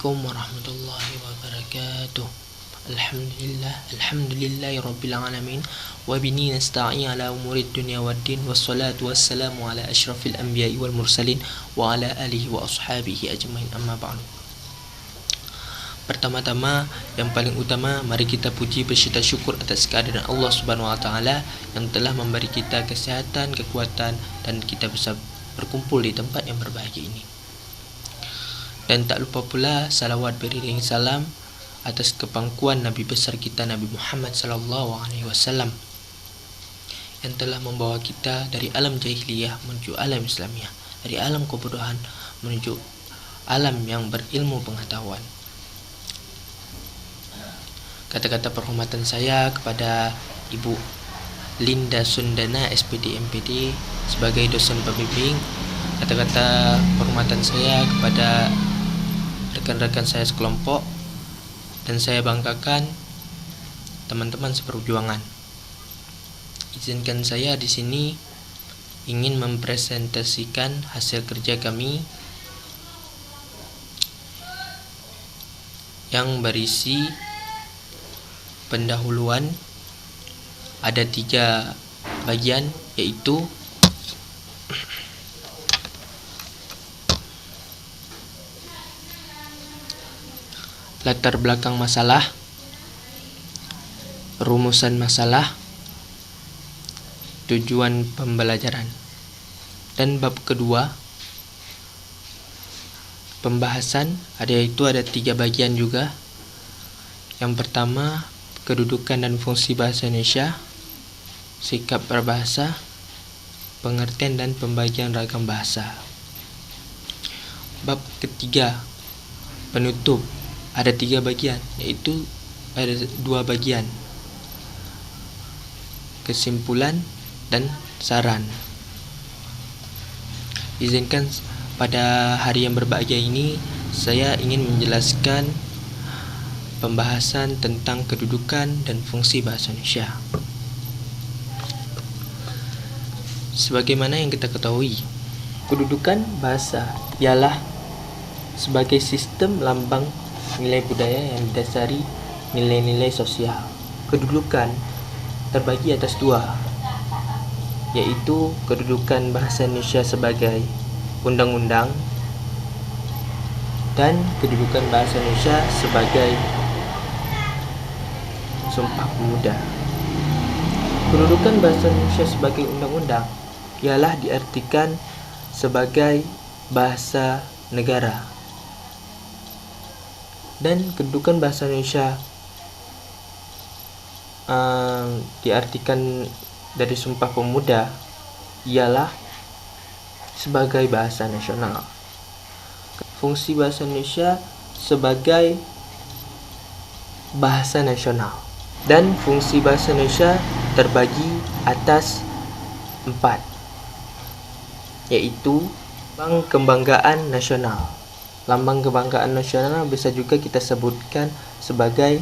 Assalamualaikum warahmatullahi wabarakatuh. Alhamdulillahi rabbil alamin wa bihi nasta'in ala umurid dunya waddin wassalatu wassalamu ala asyrafil anbiya'i wal mursalin wa ala alihi wa ashabihi ajmain, amma ba'du. Pertama-tama, yang paling utama, mari kita puji bersyukur syukur atas kehadiran Allah Subhanahu wa taala yang telah memberi kita kesehatan, kekuatan, dan kita bisa berkumpul di tempat yang berbahagia ini. Dan tak lupa pula salawat beriring salam atas kepangkuan Nabi besar kita, Nabi Muhammad SAW, yang telah membawa kita dari alam jahiliyah menuju alam Islamiyah, dari alam kebodohan menuju alam yang berilmu pengetahuan. Kata-kata penghormatan saya kepada Ibu Linda Sundana, SPD MPD, sebagai dosen pembimbing. Kata-kata penghormatan saya kepada rekan-rekan saya sekelompok, dan saya banggakan teman-teman seperjuangan. Izinkan saya di sini ingin mempresentasikan hasil kerja kami yang berisi pendahuluan. Ada 3 bagian, yaitu latar belakang masalah, rumusan masalah, tujuan pembelajaran. Dan bab kedua, pembahasan, ada 3 bagian juga. Yang pertama, kedudukan dan fungsi bahasa Indonesia, sikap berbahasa, pengertian dan pembagian ragam bahasa. Bab ketiga, penutup, ada 3 bagian, yaitu ada 2 bagian, kesimpulan dan saran. Izinkan pada hari yang berbahagia ini saya ingin menjelaskan pembahasan tentang kedudukan dan fungsi bahasa Indonesia. Sebagaimana yang kita ketahui, kedudukan bahasa ialah sebagai sistem lambang nilai budaya yang didasari nilai-nilai sosial. Kedudukan terbagi atas 2, yaitu kedudukan bahasa Indonesia sebagai undang-undang dan kedudukan bahasa Indonesia sebagai Sumpah Pemuda. Kedudukan bahasa Indonesia sebagai undang-undang ialah diartikan sebagai bahasa negara, dan kedudukan bahasa Indonesia diartikan dari Sumpah Pemuda ialah sebagai bahasa nasional. Fungsi bahasa Indonesia sebagai bahasa nasional, dan fungsi bahasa Indonesia terbagi atas 4, yaitu lambang kebanggaan nasional. Lambang kebanggaan nasional bisa juga kita sebutkan sebagai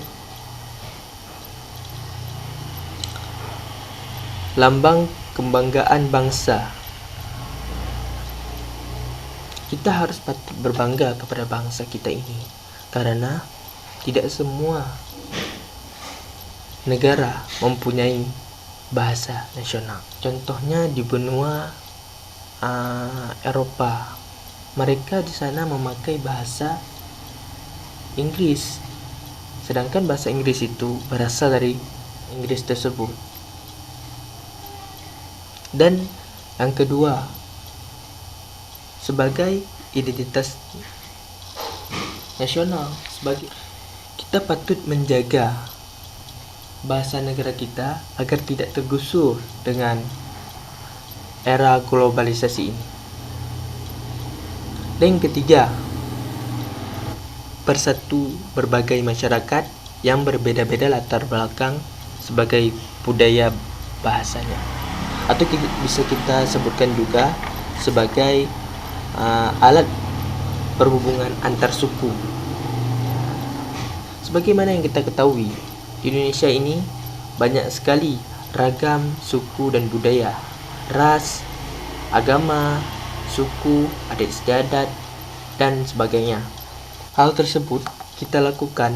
lambang kebanggaan bangsa. Kita harus patut berbangga kepada bangsa kita ini, karena tidak semua negara mempunyai bahasa nasional. Contohnya di benua Eropa, mereka di sana memakai bahasa Inggris, sedangkan bahasa Inggris itu berasal dari Inggris tersebut. Dan yang kedua, sebagai identitas nasional, kita patut menjaga bahasa negara kita agar tidak tergusur dengan era globalisasi ini. Dan yang ketiga, bersatu berbagai masyarakat yang berbeda-beda latar belakang sebagai budaya bahasanya, atau bisa kita sebutkan juga sebagai alat perhubungan antar suku. Sebagaimana yang kita ketahui, di Indonesia ini banyak sekali ragam suku dan budaya, ras, agama, suku, adat istiadat, dan sebagainya. Hal tersebut kita lakukan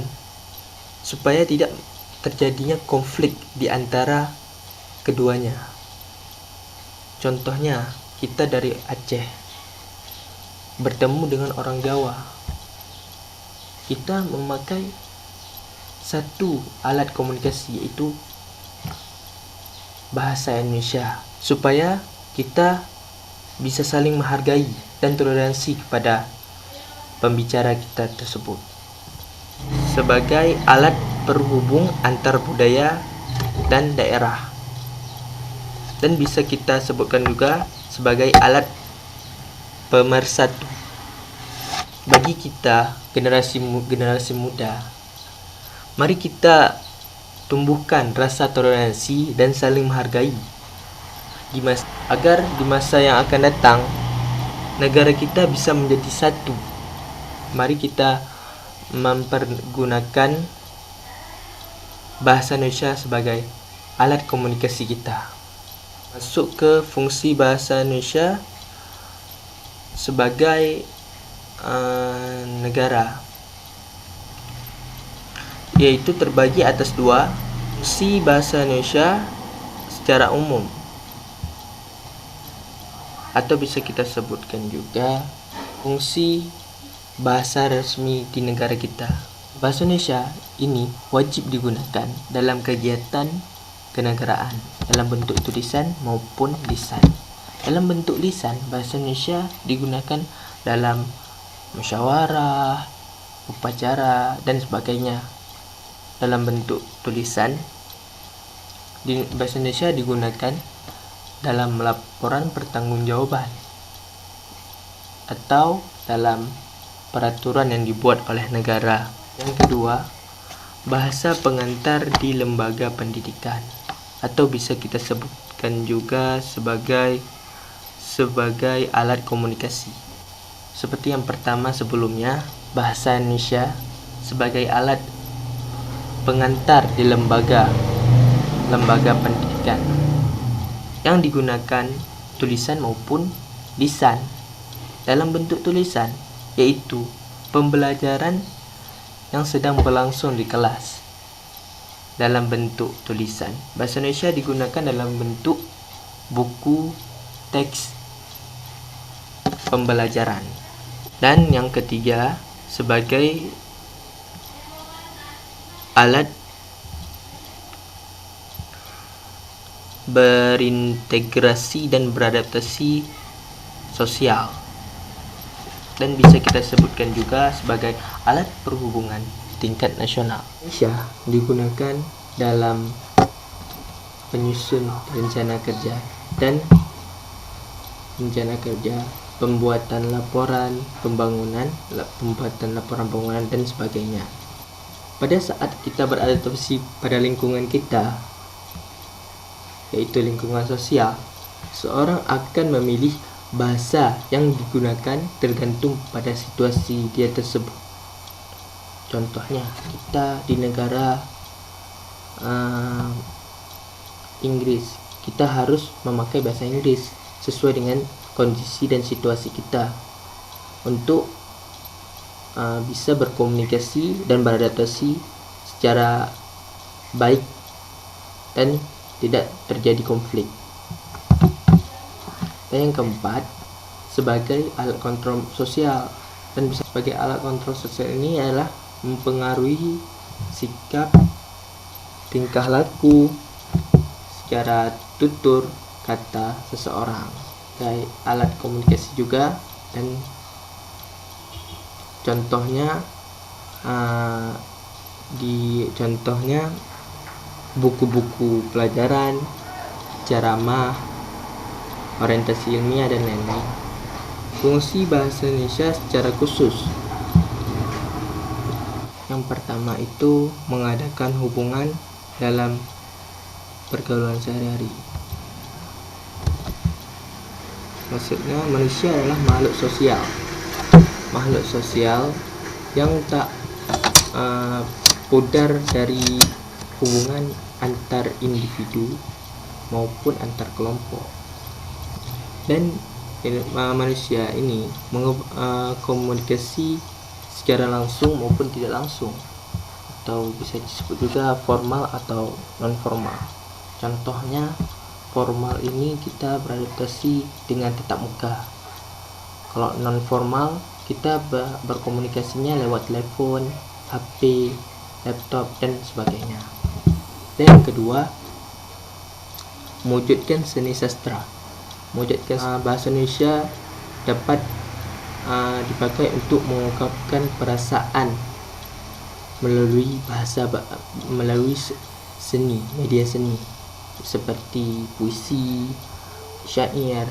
supaya tidak terjadinya konflik di antara keduanya. Contohnya, kita dari Aceh bertemu dengan orang Jawa. Kita memakai satu alat komunikasi, yaitu bahasa Indonesia, supaya kita bisa saling menghargai dan toleransi kepada pembicara kita tersebut, sebagai alat perhubung antar budaya dan daerah, dan bisa kita sebutkan juga sebagai alat pemersatu bagi kita generasi muda. Mari kita tumbuhkan rasa toleransi dan saling menghargai agar di masa yang akan datang negara kita bisa menjadi satu. Mari kita mempergunakan bahasa Indonesia sebagai alat komunikasi kita. Masuk ke fungsi bahasa Indonesia sebagai negara, yaitu terbagi atas dua: fungsi bahasa Indonesia secara umum, atau bisa kita sebutkan juga fungsi bahasa resmi di negara kita. Bahasa Indonesia ini wajib digunakan dalam kegiatan kenegaraan dalam bentuk tulisan maupun lisan. Dalam bentuk lisan, bahasa Indonesia digunakan dalam musyawarah, upacara, dan sebagainya. Dalam bentuk tulisan, bahasa Indonesia digunakan dalam laporan pertanggungjawaban atau dalam peraturan yang dibuat oleh negara. Yang kedua, bahasa pengantar di lembaga pendidikan, atau bisa kita sebutkan juga sebagai alat komunikasi. Seperti yang pertama sebelumnya, bahasa Indonesia sebagai alat pengantar di lembaga pendidikan yang digunakan tulisan maupun lisan. Dalam bentuk tulisan, yaitu pembelajaran yang sedang berlangsung di kelas. Dalam bentuk tulisan, bahasa Indonesia digunakan dalam bentuk buku, teks pembelajaran. Dan yang ketiga, sebagai alat berintegrasi dan beradaptasi sosial, dan bisa kita sebutkan juga sebagai alat perhubungan tingkat nasional. Indonesia digunakan dalam penyusun rencana kerja dan rencana kerja, pembuatan laporan pembangunan, dan sebagainya. Pada saat kita beradaptasi pada lingkungan kita, yaitu lingkungan sosial, seorang akan memilih bahasa yang digunakan tergantung pada situasi dia tersebut. Contohnya, kita di negara Inggris, kita harus memakai bahasa Inggris sesuai dengan kondisi dan situasi kita untuk bisa berkomunikasi dan beradaptasi secara baik dan tidak terjadi konflik. Dan yang keempat, sebagai alat kontrol sosial, dan bisa sebagai alat kontrol sosial ini adalah mempengaruhi sikap, tingkah laku secara tutur kata seseorang. Kayak alat komunikasi juga, dan contohnya buku-buku pelajaran, ceramah, orientasi ilmiah, dan lain-lain. Fungsi bahasa Indonesia secara khusus, yang pertama itu mengadakan hubungan dalam pergaulan sehari-hari. Maksudnya, manusia adalah makhluk sosial yang tak pudar dari hubungan antar individu maupun antar kelompok. Dan manusia ini komunikasi secara langsung maupun tidak langsung, atau bisa disebut juga formal atau non formal. Contohnya formal ini kita beradaptasi dengan tatap muka. Kalau non formal kita berkomunikasinya lewat telepon, HP, laptop dan sebagainya. Dan yang kedua, mewujudkan seni sastra. Mewujudkan bahasa Indonesia dapat dipakai untuk mengungkapkan perasaan melalui melalui seni, media seni seperti puisi, syair.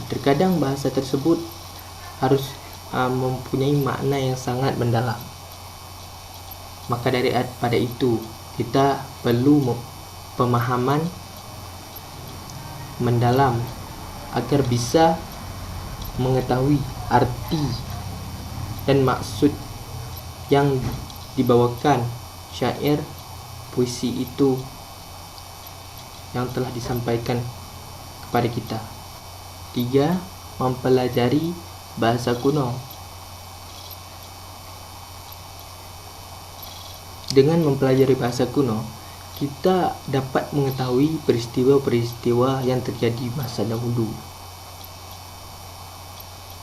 Terkadang bahasa tersebut harus mempunyai makna yang sangat mendalam. Maka pada itu kita perlu pemahaman mendalam agar bisa mengetahui arti dan maksud yang dibawakan syair puisi itu yang telah disampaikan kepada kita. 3. Mempelajari bahasa kuno. Dengan mempelajari bahasa kuno, kita dapat mengetahui peristiwa-peristiwa yang terjadi masa dahulu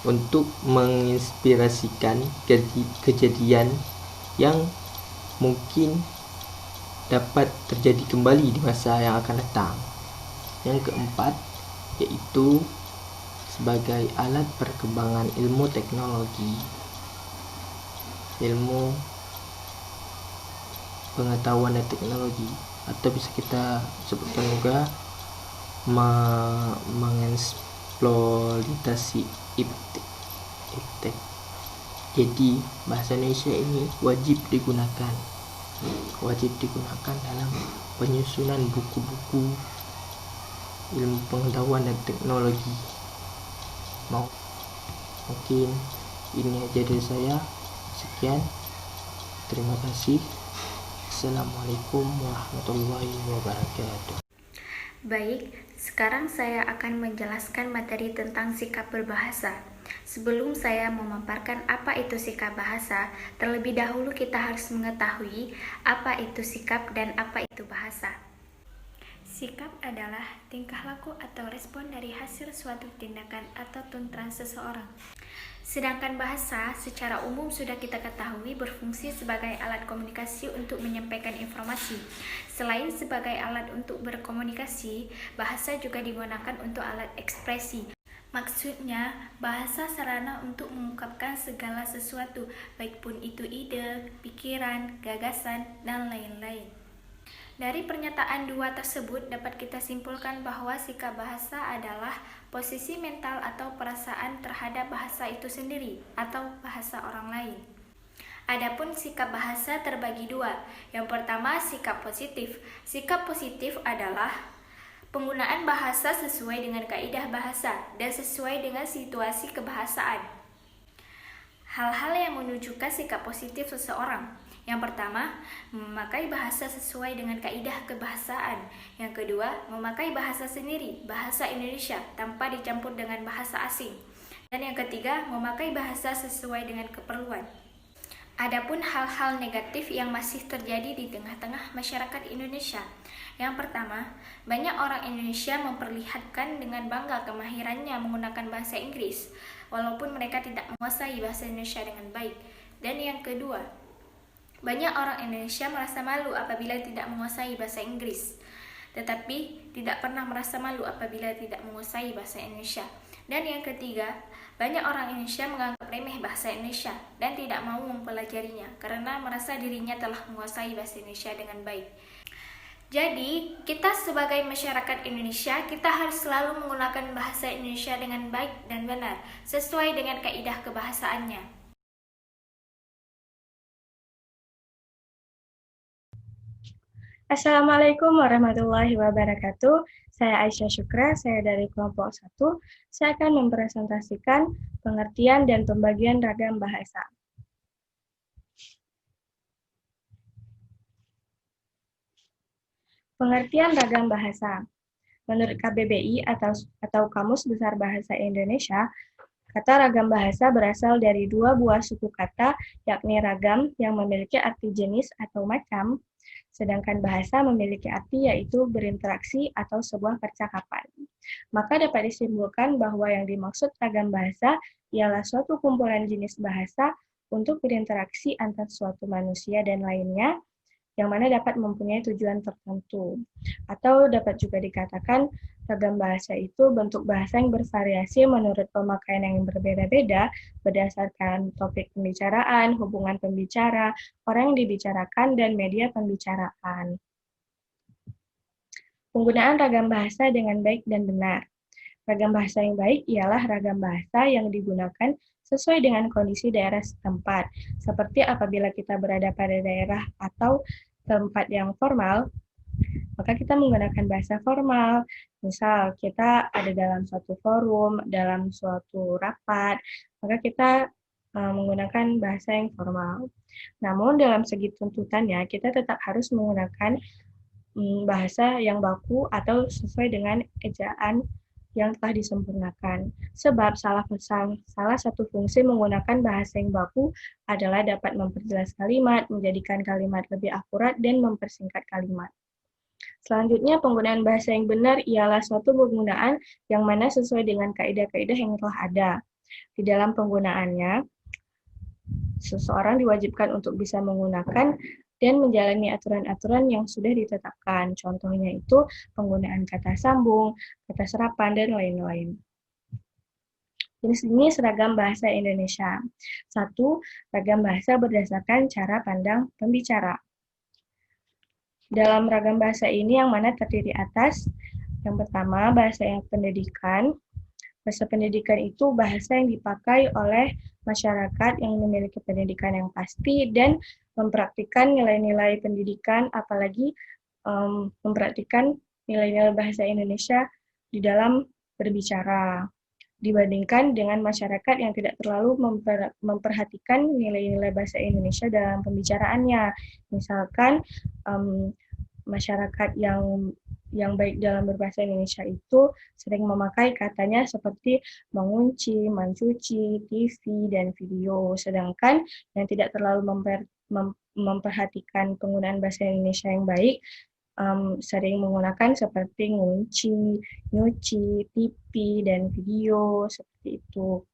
untuk menginspirasikan kejadian yang mungkin dapat terjadi kembali di masa yang akan datang. Yang keempat, yaitu sebagai alat perkembangan ilmu teknologi, ilmu pengetahuan dan teknologi, atau bisa kita sebutkan juga mengeksploitasi iptek. Jadi bahasa Indonesia ini wajib digunakan dalam penyusunan buku-buku ilmu pengetahuan dan teknologi. Mungkin ini aja dari saya. Sekian, terima kasih. Assalamualaikum warahmatullahi wabarakatuh. Baik, sekarang saya akan menjelaskan materi tentang sikap berbahasa. Sebelum saya memaparkan apa itu sikap bahasa, terlebih dahulu kita harus mengetahui apa itu sikap dan apa itu bahasa. Sikap adalah tingkah laku atau respon dari hasil suatu tindakan atau tuntutan seseorang. Sedangkan bahasa secara umum sudah kita ketahui berfungsi sebagai alat komunikasi untuk menyampaikan informasi. Selain sebagai alat untuk berkomunikasi, bahasa juga digunakan untuk alat ekspresi. Maksudnya, bahasa sarana untuk mengungkapkan segala sesuatu, baik pun itu ide, pikiran, gagasan, dan lain-lain. Dari pernyataan dua tersebut dapat kita simpulkan bahwa sikap bahasa adalah posisi mental atau perasaan terhadap bahasa itu sendiri atau bahasa orang lain. Adapun sikap bahasa terbagi dua. Yang pertama, sikap positif. Sikap positif adalah penggunaan bahasa sesuai dengan kaidah bahasa dan sesuai dengan situasi kebahasaan. Hal-hal yang menunjukkan sikap positif seseorang. Yang pertama, memakai bahasa sesuai dengan kaidah kebahasaan. Yang kedua, memakai bahasa sendiri, bahasa Indonesia, tanpa dicampur dengan bahasa asing. Dan yang ketiga, memakai bahasa sesuai dengan keperluan. Adapun hal-hal negatif yang masih terjadi di tengah-tengah masyarakat Indonesia. Yang pertama, banyak orang Indonesia memperlihatkan dengan bangga kemahirannya menggunakan bahasa Inggris, walaupun mereka tidak menguasai bahasa Indonesia dengan baik. Dan yang kedua, banyak orang Indonesia merasa malu apabila tidak menguasai bahasa Inggris, tetapi tidak pernah merasa malu apabila tidak menguasai bahasa Indonesia. Dan yang ketiga, banyak orang Indonesia menganggap remeh bahasa Indonesia dan tidak mau mempelajarinya karena merasa dirinya telah menguasai bahasa Indonesia dengan baik. Jadi, kita sebagai masyarakat Indonesia, kita harus selalu menggunakan bahasa Indonesia dengan baik dan benar, sesuai dengan kaidah kebahasaannya. Assalamualaikum warahmatullahi wabarakatuh. Saya Aisyah Syukra, saya dari kelompok 1. Saya akan mempresentasikan pengertian dan pembagian ragam bahasa. Pengertian ragam bahasa. Menurut KBBI atau Kamus Besar Bahasa Indonesia, Kata ragam bahasa berasal dari dua buah suku kata, yakni ragam yang memiliki arti jenis atau macam, sedangkan bahasa memiliki arti yaitu berinteraksi atau sebuah percakapan. Maka dapat disimpulkan bahwa yang dimaksud ragam bahasa ialah suatu kumpulan jenis bahasa untuk berinteraksi antar suatu manusia dan lainnya, yang mana dapat mempunyai tujuan tertentu. Atau dapat juga dikatakan ragam bahasa itu bentuk bahasa yang bervariasi menurut pemakaian yang berbeda-beda berdasarkan topik pembicaraan, hubungan pembicara, orang yang dibicarakan, dan media pembicaraan. Penggunaan ragam bahasa dengan baik dan benar. Ragam bahasa yang baik ialah ragam bahasa yang digunakan sesuai dengan kondisi daerah setempat. Seperti apabila kita berada pada daerah atau tempat yang formal, maka kita menggunakan bahasa formal. Misal kita ada dalam suatu forum, dalam suatu rapat, maka kita menggunakan bahasa yang formal. Namun dalam segi tuntutannya, kita tetap harus menggunakan bahasa yang baku atau sesuai dengan ejaan yang telah disempurnakan. Sebab salah satu fungsi menggunakan bahasa yang baku adalah dapat memperjelas kalimat, menjadikan kalimat lebih akurat, dan mempersingkat kalimat. Selanjutnya, penggunaan bahasa yang benar ialah suatu penggunaan yang mana sesuai dengan kaidah-kaidah yang telah ada. Di dalam penggunaannya, seseorang diwajibkan untuk bisa menggunakan dan menjalani aturan-aturan yang sudah ditetapkan. Contohnya itu penggunaan kata sambung, kata serapan, dan lain-lain. Jenis ragam bahasa Indonesia. 1. Ragam bahasa berdasarkan cara pandang pembicara. Dalam ragam bahasa ini yang mana terdiri atas, yang pertama, bahasa yang pendidikan. Bahasa pendidikan itu bahasa yang dipakai oleh masyarakat yang memiliki pendidikan yang pasti dan mempraktikkan nilai-nilai pendidikan, apalagi mempraktikkan nilai-nilai bahasa Indonesia di dalam berbicara, dibandingkan dengan masyarakat yang tidak terlalu memperhatikan nilai-nilai bahasa Indonesia dalam pembicaraannya. Misalkan masyarakat yang baik dalam berbahasa Indonesia itu sering memakai katanya seperti mengunci, mencuci, TV, dan video. Sedangkan yang tidak terlalu memperhatikan penggunaan bahasa Indonesia yang baik, sering menggunakan seperti ngunci, nyuci, TV, dan video, seperti itu.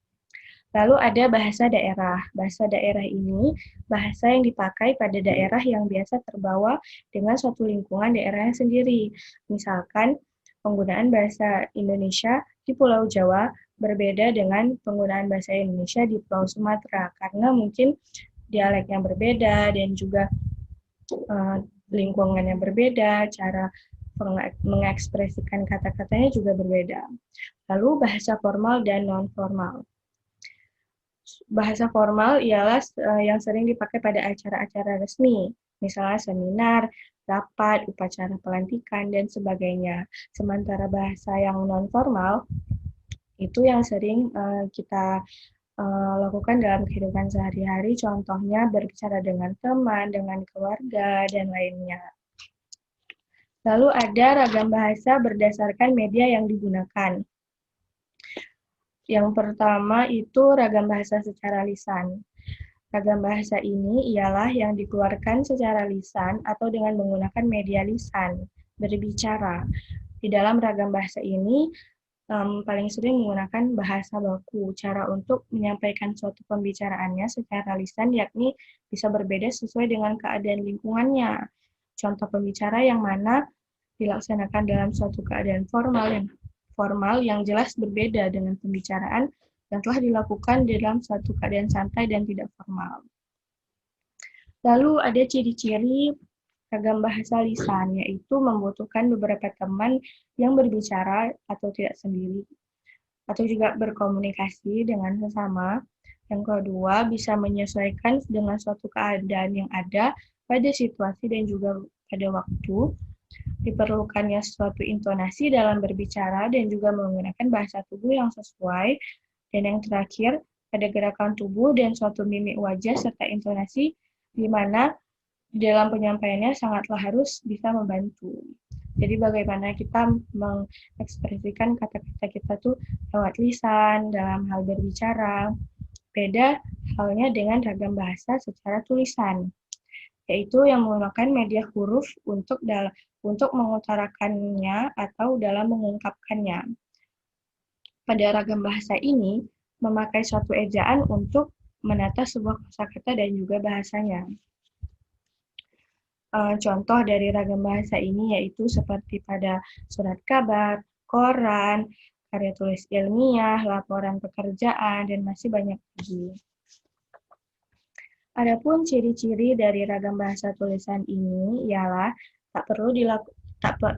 Lalu ada bahasa daerah. Bahasa daerah ini bahasa yang dipakai pada daerah yang biasa terbawa dengan suatu lingkungan daerahnya sendiri. Misalkan, penggunaan bahasa Indonesia di Pulau Jawa berbeda dengan penggunaan bahasa Indonesia di Pulau Sumatera, karena mungkin dialeknya berbeda dan juga lingkungannya berbeda, cara mengekspresikan kata-katanya juga berbeda. Lalu bahasa formal dan non-formal. Bahasa formal ialah yang sering dipakai pada acara-acara resmi, misalnya seminar, rapat, upacara pelantikan, dan sebagainya. Sementara bahasa yang non-formal itu yang sering kita lakukan dalam kehidupan sehari-hari, contohnya berbicara dengan teman, dengan keluarga, dan lainnya. Lalu ada ragam bahasa berdasarkan media yang digunakan. Yang pertama itu ragam bahasa secara lisan. Ragam bahasa ini ialah yang dikeluarkan secara lisan atau dengan menggunakan media lisan, berbicara. Di dalam ragam bahasa ini, paling sering menggunakan bahasa baku, cara untuk menyampaikan suatu pembicaraannya secara lisan, yakni bisa berbeda sesuai dengan keadaan lingkungannya. Contoh pembicara yang mana dilaksanakan dalam suatu keadaan formal yang jelas berbeda dengan pembicaraan yang telah dilakukan dalam suatu keadaan santai dan tidak formal. Lalu ada ciri-ciri ragam bahasa lisan, yaitu membutuhkan beberapa teman yang berbicara atau tidak sendiri, atau juga berkomunikasi dengan sesama. Yang kedua, bisa menyesuaikan dengan suatu keadaan yang ada pada situasi dan juga pada waktu. Diperlukannya suatu intonasi dalam berbicara dan juga menggunakan bahasa tubuh yang sesuai. Dan yang terakhir, ada gerakan tubuh dan suatu mimik wajah serta intonasi di mana dalam penyampaiannya sangatlah harus bisa membantu. Jadi bagaimana kita mengekspresikan kata-kata kita tuh lewat lisan dalam hal berbicara. Beda halnya dengan ragam bahasa secara tulisan, yaitu yang menggunakan media huruf untuk mengutarakannya atau dalam mengungkapkannya. Pada ragam bahasa ini, memakai suatu ejaan untuk menata sebuah kosakata dan juga bahasanya. Contoh dari ragam bahasa ini yaitu seperti pada surat kabar, koran, karya tulis ilmiah, laporan pekerjaan, dan masih banyak lagi. Adapun ciri-ciri dari ragam bahasa tulisan ini ialah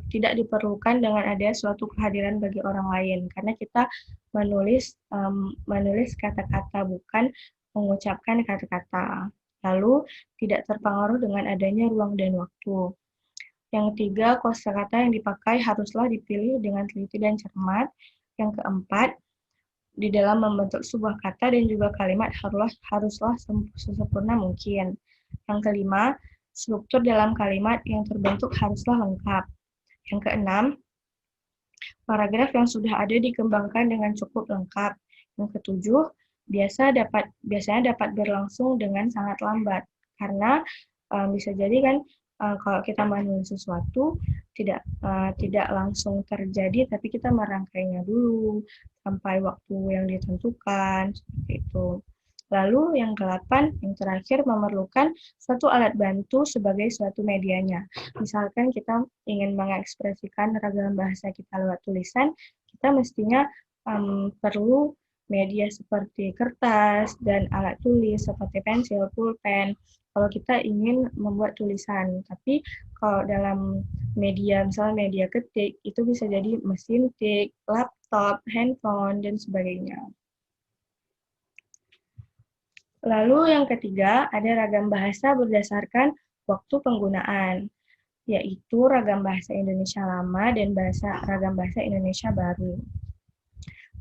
tidak diperlukan dengan ada suatu kehadiran bagi orang lain, karena kita menulis kata-kata bukan mengucapkan kata-kata. Lalu tidak terpengaruh dengan adanya ruang dan waktu. Yang ketiga, kosakata yang dipakai haruslah dipilih dengan teliti dan cermat. Yang keempat, di dalam membentuk sebuah kata dan juga kalimat haruslah sesempurna mungkin. Yang kelima, struktur dalam kalimat yang terbentuk haruslah lengkap. Yang keenam, paragraf yang sudah ada dikembangkan dengan cukup lengkap. Yang ketujuh, biasanya dapat berlangsung dengan sangat lambat, karena bisa jadi kan kalau kita menulis sesuatu tidak langsung terjadi, tapi kita merangkainya dulu sampai waktu yang ditentukan seperti itu. Lalu yang ke-8, yang terakhir, memerlukan suatu alat bantu sebagai suatu medianya. Misalkan kita ingin mengekspresikan ragam bahasa kita lewat tulisan, kita mestinya perlu media seperti kertas dan alat tulis seperti pensil, pulpen, kalau kita ingin membuat tulisan. Tapi kalau dalam media, misalnya media ketik, itu bisa jadi mesin tik, laptop, handphone, dan sebagainya. Lalu yang ketiga, ada ragam bahasa berdasarkan waktu penggunaan, yaitu ragam bahasa Indonesia lama dan ragam bahasa Indonesia baru.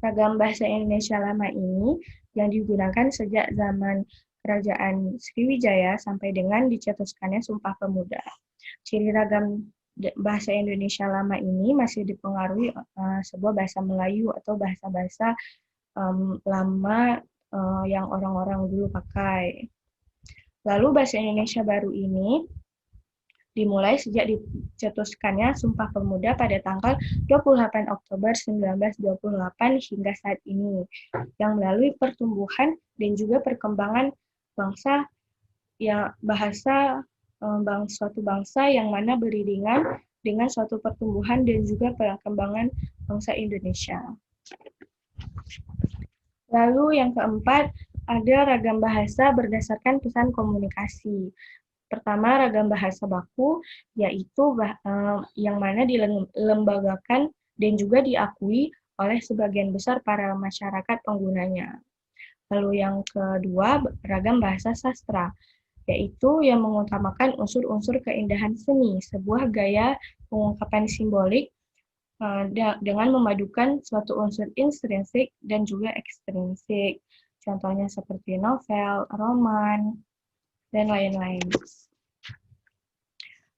Ragam bahasa Indonesia lama ini yang digunakan sejak zaman Kerajaan Sriwijaya sampai dengan dicetuskannya Sumpah Pemuda. Ciri ragam bahasa Indonesia lama ini masih dipengaruhi sebuah bahasa Melayu atau bahasa-bahasa lama yang orang-orang dulu pakai. Lalu bahasa Indonesia baru ini dimulai sejak dicetuskannya Sumpah Pemuda pada tanggal 28 Oktober 1928 hingga saat ini, yang melalui pertumbuhan dan juga perkembangan bangsa ya bahasa suatu bangsa yang mana beriringan dengan suatu pertumbuhan dan juga perkembangan bangsa Indonesia. Lalu yang keempat, ada ragam bahasa berdasarkan pesan komunikasi. Pertama, ragam bahasa baku, yaitu yang mana dilembagakan dan juga diakui oleh sebagian besar para masyarakat penggunanya. Lalu yang kedua, ragam bahasa sastra, yaitu yang mengutamakan unsur-unsur keindahan seni, sebuah gaya pengungkapan simbolik dengan memadukan suatu unsur intrinsik dan juga ekstrinsik. Contohnya seperti novel, roman, dan lain-lain.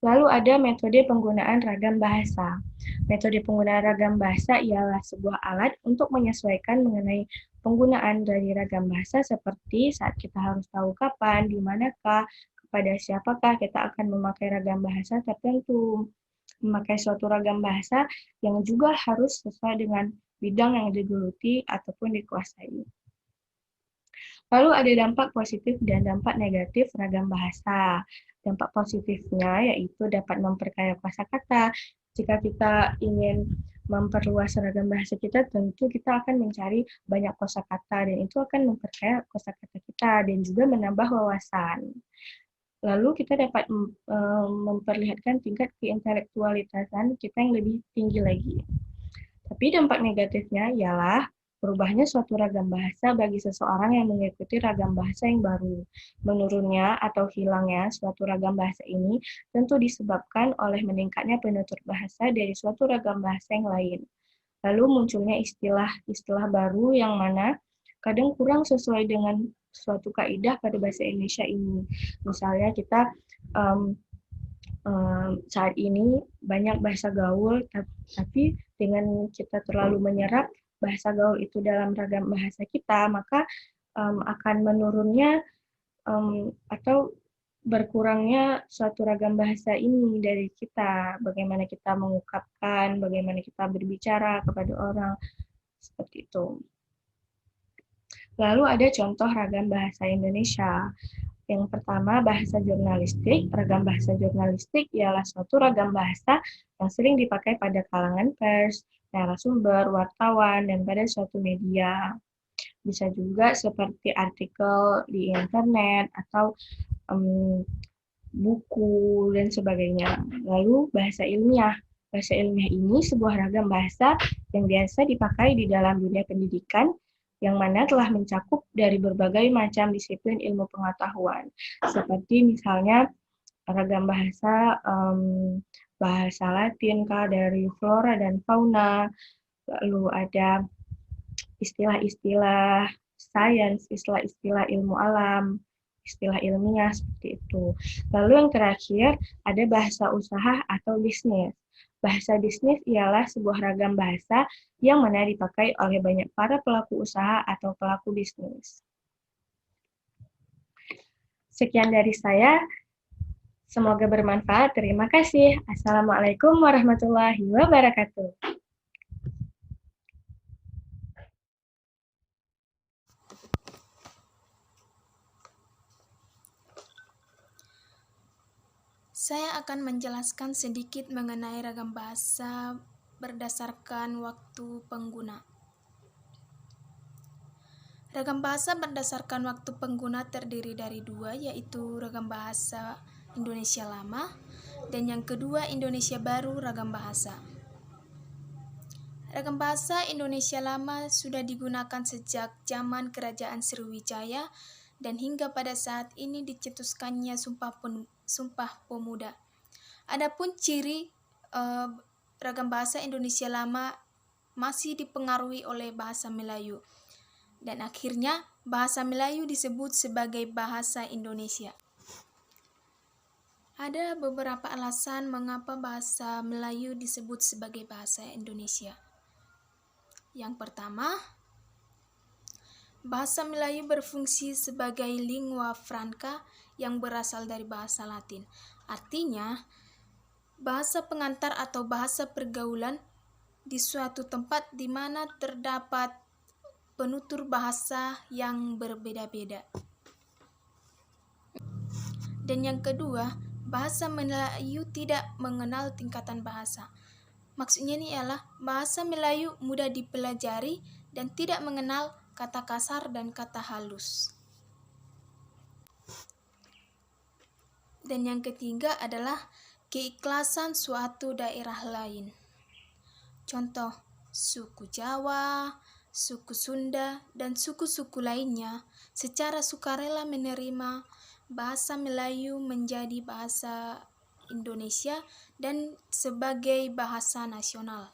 Lalu ada metode penggunaan ragam bahasa. Metode penggunaan ragam bahasa ialah sebuah alat untuk menyesuaikan mengenai penggunaan dari ragam bahasa, seperti saat kita harus tahu kapan, di manakah, kepada siapakah kita akan memakai ragam bahasa tertentu. Memakai suatu ragam bahasa yang juga harus sesuai dengan bidang yang digeluti ataupun dikuasai. Lalu ada dampak positif dan dampak negatif ragam bahasa. Dampak positifnya yaitu dapat memperkaya kosakata. Jika kita ingin memperluas ragam bahasa kita, tentu kita akan mencari banyak kosakata dan itu akan memperkaya kosakata kita dan juga menambah wawasan. Lalu kita dapat memperlihatkan tingkat keintelektualitasan kita yang lebih tinggi lagi. Tapi dampak negatifnya ialah berubahnya suatu ragam bahasa bagi seseorang yang mengikuti ragam bahasa yang baru. Menurunnya atau hilangnya suatu ragam bahasa ini tentu disebabkan oleh meningkatnya penutur bahasa dari suatu ragam bahasa yang lain. Lalu munculnya istilah-istilah baru yang mana kadang kurang sesuai dengan suatu kaidah pada bahasa Indonesia ini. Misalnya kita saat ini banyak bahasa gaul, tapi dengan kita terlalu menyerap bahasa gaul itu dalam ragam bahasa kita, maka akan menurunnya atau berkurangnya suatu ragam bahasa ini dari kita, bagaimana kita mengungkapkan, bagaimana kita berbicara kepada orang, seperti itu. Lalu ada contoh ragam bahasa Indonesia. Yang pertama, bahasa jurnalistik. Ragam bahasa jurnalistik ialah suatu ragam bahasa yang sering dipakai pada kalangan pers, narasumber, wartawan, dan pada suatu media. Bisa juga seperti artikel di internet atau buku, dan sebagainya. Lalu bahasa ilmiah. Bahasa ilmiah ini sebuah ragam bahasa yang biasa dipakai di dalam dunia pendidikan, yang mana telah mencakup dari berbagai macam disiplin ilmu pengetahuan. Seperti misalnya ragam bahasa, bahasa Latin dari flora dan fauna, lalu ada istilah-istilah sains, istilah-istilah ilmu alam, istilah ilmiah, seperti itu. Lalu yang terakhir, ada bahasa usaha atau bisnis. Bahasa bisnis ialah sebuah ragam bahasa yang mana dipakai oleh banyak para pelaku usaha atau pelaku bisnis. Sekian dari saya, semoga bermanfaat. Terima kasih. Assalamualaikum warahmatullahi wabarakatuh. Saya akan menjelaskan sedikit mengenai ragam bahasa berdasarkan waktu pengguna. Ragam bahasa berdasarkan waktu pengguna terdiri dari dua, yaitu ragam bahasa Indonesia Lama dan yang kedua Indonesia Baru ragam bahasa. Ragam bahasa Indonesia Lama sudah digunakan sejak zaman Kerajaan Sriwijaya dan hingga pada saat ini dicetuskannya Sumpah Pemuda. Adapun ciri ragam bahasa Indonesia Lama masih dipengaruhi oleh bahasa Melayu. Dan akhirnya bahasa Melayu disebut sebagai bahasa Indonesia. Ada beberapa alasan mengapa bahasa Melayu disebut sebagai bahasa Indonesia. Yang pertama, bahasa Melayu berfungsi sebagai lingua franca yang berasal dari bahasa Latin. Artinya, bahasa pengantar atau bahasa pergaulan di suatu tempat di mana terdapat penutur bahasa yang berbeda-beda. Dan yang kedua, bahasa Melayu tidak mengenal tingkatan bahasa. Maksudnya ini ialah bahasa Melayu mudah dipelajari dan tidak mengenal kata kasar dan kata halus. Dan yang ketiga adalah keikhlasan suatu daerah lain. Contoh, suku Jawa, suku Sunda, dan suku-suku lainnya secara sukarela menerima bahasa Melayu menjadi bahasa Indonesia dan sebagai bahasa nasional.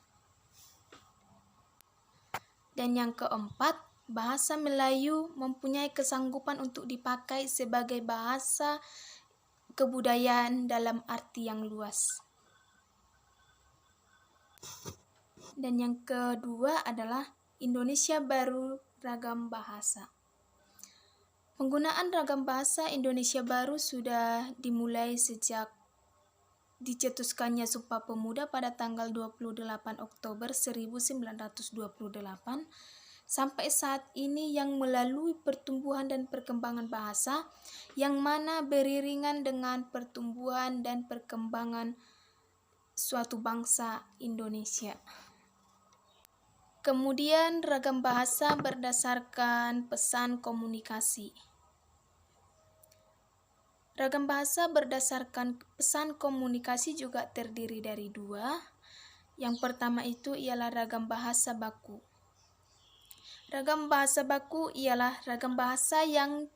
Dan yang keempat, bahasa Melayu mempunyai kesanggupan untuk dipakai sebagai bahasa kebudayaan dalam arti yang luas. Dan yang kedua adalah Indonesia Baru ragam bahasa. Penggunaan ragam bahasa Indonesia Baru sudah dimulai sejak dicetuskannya Sumpah Pemuda pada tanggal 28 Oktober 1928 sampai saat ini, yang melalui pertumbuhan dan perkembangan bahasa yang mana beriringan dengan pertumbuhan dan perkembangan suatu bangsa Indonesia. Kemudian ragam bahasa berdasarkan pesan komunikasi. Ragam bahasa berdasarkan pesan komunikasi juga terdiri dari dua. Yang pertama itu ialah ragam bahasa baku. Ragam bahasa baku ialah ragam bahasa yang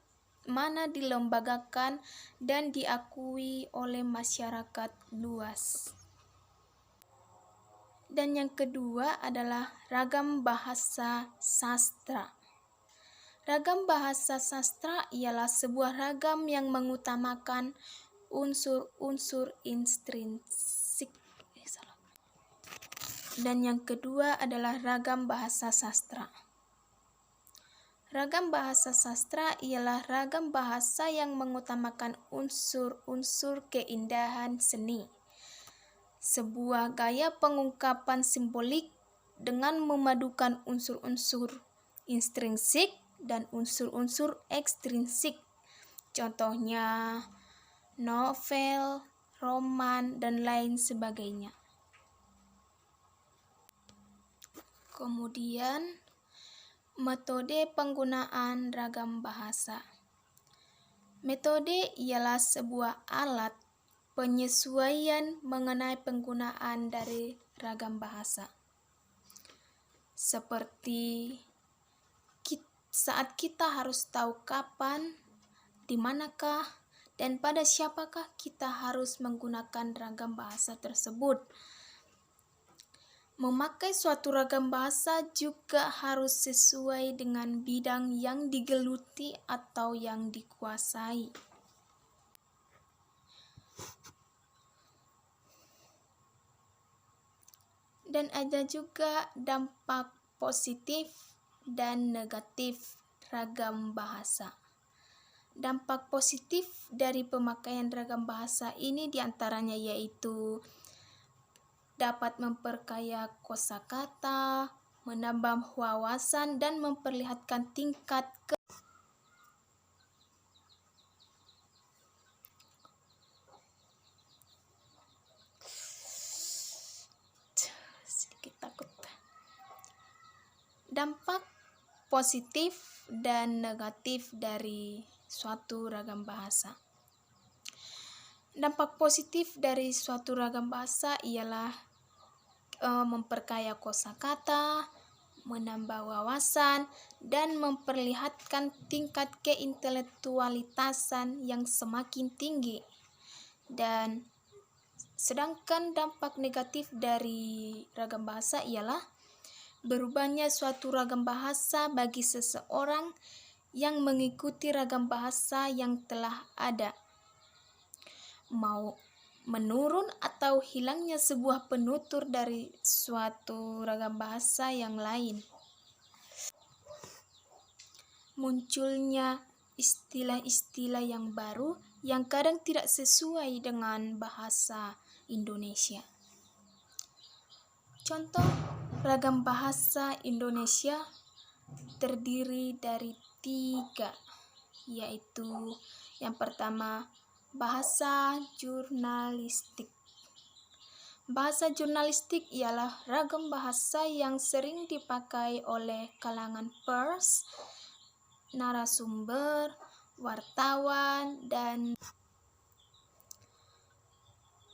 mana dilembagakan dan diakui oleh masyarakat luas. Dan yang kedua adalah ragam bahasa sastra. Ragam bahasa sastra ialah sebuah ragam yang mengutamakan unsur-unsur intrinsik. Dan yang kedua adalah ragam bahasa sastra. Ragam bahasa sastra ialah ragam bahasa yang mengutamakan unsur-unsur keindahan seni. Sebuah gaya pengungkapan simbolik dengan memadukan unsur-unsur intrinsik dan unsur-unsur ekstrinsik. Contohnya novel, roman, dan lain sebagainya. Kemudian, metode penggunaan ragam bahasa. Metode ialah sebuah alat penyesuaian mengenai penggunaan dari ragam bahasa. Seperti saat kita harus tahu kapan, di manakah, dan pada siapakah kita harus menggunakan ragam bahasa tersebut. Memakai suatu ragam bahasa juga harus sesuai dengan bidang yang digeluti atau yang dikuasai. Dan ada juga dampak positif dan negatif ragam bahasa. Dampak positif dari pemakaian ragam bahasa ini diantaranya yaitu dapat memperkaya kosakata, menambah wawasan, dan memperlihatkan tingkat Dampak positif dan negatif dari suatu ragam bahasa. Dampak positif dari suatu ragam bahasa ialah memperkaya kosakata, menambah wawasan, dan memperlihatkan tingkat keintelektualitasan yang semakin tinggi. Dan sedangkan dampak negatif dari ragam bahasa ialah berubahnya suatu ragam bahasa bagi seseorang yang mengikuti ragam bahasa yang telah ada. Mau menurun atau hilangnya sebuah penutur dari suatu ragam bahasa yang lain. Munculnya istilah-istilah yang baru yang kadang tidak sesuai dengan bahasa Indonesia. Contoh, ragam bahasa Indonesia terdiri dari 3, yaitu yang pertama, bahasa jurnalistik. Bahasa jurnalistik ialah ragam bahasa yang sering dipakai oleh kalangan pers, narasumber, wartawan, dan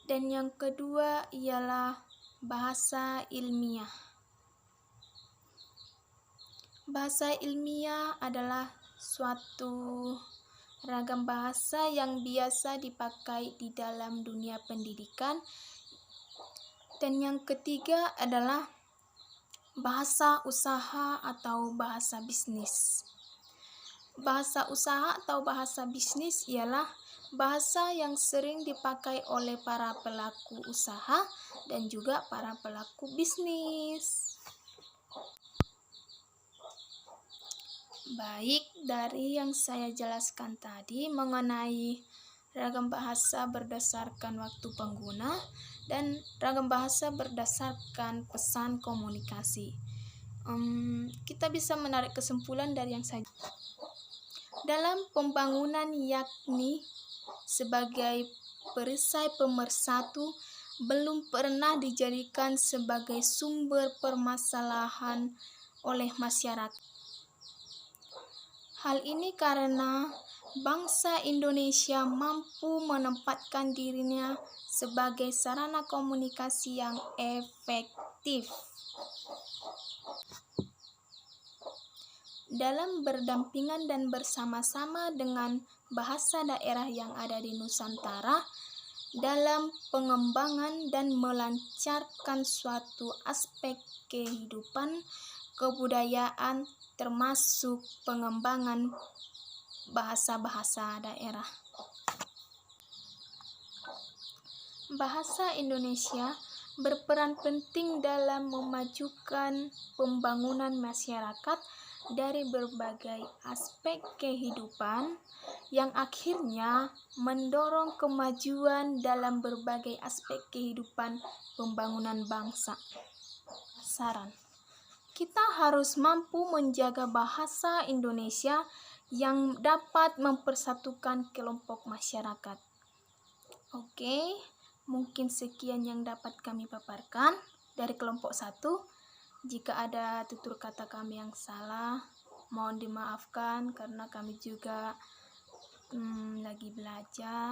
yang kedua ialah bahasa ilmiah. Bahasa ilmiah adalah suatu ragam bahasa yang biasa dipakai di dalam dunia pendidikan. Dan yang ketiga adalah bahasa usaha atau bahasa bisnis. Bahasa usaha atau bahasa bisnis ialah bahasa yang sering dipakai oleh para pelaku usaha dan juga para pelaku bisnis. Baik, dari yang saya jelaskan tadi mengenai ragam bahasa berdasarkan waktu pengguna dan ragam bahasa berdasarkan pesan komunikasi. Kita bisa menarik kesimpulan dari yang saya dalam pembangunan, yakni sebagai perisai pemersatu, belum pernah dijadikan sebagai sumber permasalahan oleh masyarakat. Hal ini karena bangsa Indonesia mampu menempatkan dirinya sebagai sarana komunikasi yang efektif. Dalam berdampingan dan bersama-sama dengan bahasa daerah yang ada di Nusantara, dalam pengembangan dan melancarkan suatu aspek kehidupan, kebudayaan, termasuk pengembangan bahasa-bahasa daerah. Bahasa Indonesia berperan penting dalam memajukan pembangunan masyarakat dari berbagai aspek kehidupan yang akhirnya mendorong kemajuan dalam berbagai aspek kehidupan pembangunan bangsa. Saran: kita harus mampu menjaga bahasa Indonesia yang dapat mempersatukan kelompok masyarakat. Oke, mungkin sekian yang dapat kami paparkan dari kelompok 1. Jika ada tutur kata kami yang salah, mohon dimaafkan karena kami juga lagi belajar.